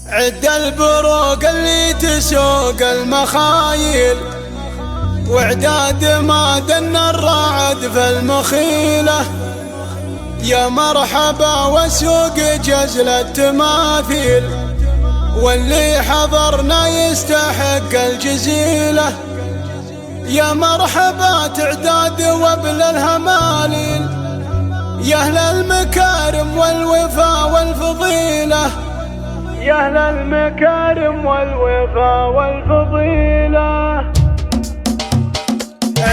عد البروق اللي تسوق المخايل، وعداد ما دن الرعد في المخيلة. يا مرحبا وسوق جزل التماثيل، واللي حضرنا يستحق الجزيلة. يا مرحبا تعداد وابل الهماليل، يا أهل المكارم والوفا والفضيلة، يا أهل المكارم والوفا والفضيلة.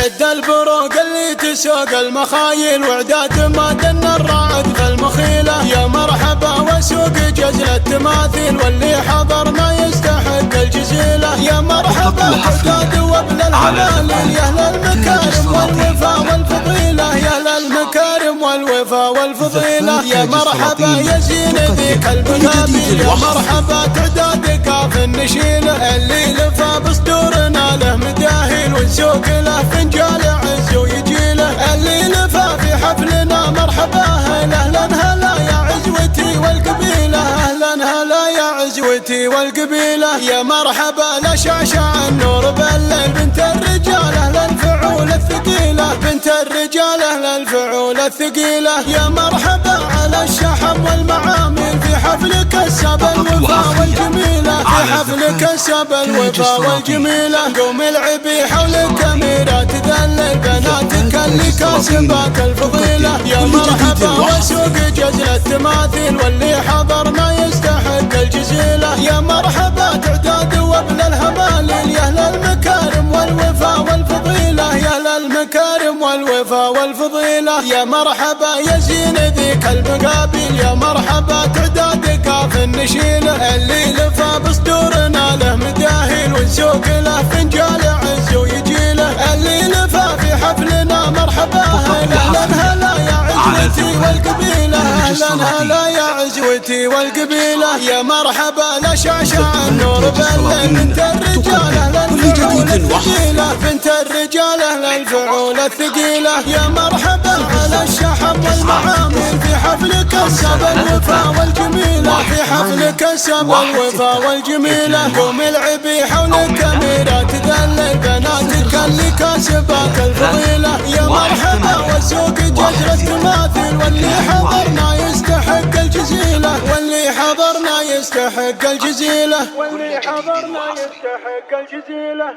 عد البروق اللي تسوق المخايل، وعداد ما دن الرعد في المخيلة. يا مرحبا وسوق جزل التماثيل، واللي حضرنا يستحق الجزيلة. يا مرحبا تعداد وابن الهماليل، يا أهل المكارم والوفا والفضيلة، يا أهل المكارم والوفا والفضيلة. يا مرحبا يا زين ذيك المقابيل، يا مرحبا تعداد كاف النشيلة، اللي لفى بصدورنا له مداهيل، ونسوق له فنجال عز ويجيله. اللي لفى في حفلنا مرحبا أهلا هلا يا عزوتي والقبيلة، أهلا هلا يا عزوتي والقبيلة. يا مرحبا لا شعشع النور بالليل، بنت الرجال أهل الفعول الثقيلة، بنت الرجال أهل الفعول الثقيلة. يا مرحبا على الشحم والمعامل، في حفل كسب الوفا والجميلة، في حفل كسب الوفا والجميلة. قوم العبي حولك أميرة تذلل بناتك اللي كاسبات الفضيلة. يا مرحبا وسوق جزل التماثيل، واللي حضرنا يستحق الجزيلة. يا مرحبا تعداد وابن الهماليل، يا أهل المكارم والوفا والفضيلة، يا أهل المكارم والوفا والفضيلة. يا مرحبا يا زين ذيك المقابيل، يا مرحبا تعداد كاف النشيلة، اللي لفى بصدورنا له مداهيل، ونسوق له فنجال عز ويجيله. اللي لفى في حفلنا مرحبا أهلا هلا يا عزوتي والقبيلة، أهلا هلا يا عزوتي والقبيلة. يا مرحبا لا شعشع النور بالليل، بنت الرجال أهل الفعول الثقيلة، بنت الرجال أهل الفعول الثقيلة. يا مرحبا على الشحم والمعامل، في حفل كسب الوفا والجميلة، في حفل كسب الوفا والجميلة. قوم العبي حولك أميرة تذلل بناتك اللي كاسبات الفضيلة. يا مرحبا وسوق جزر التماثيل، واللي حضرنا يستحق الجزيلة، واللي حضرنا يستحق الجزيلة، واللي حضرنا يستحق الجزيلة.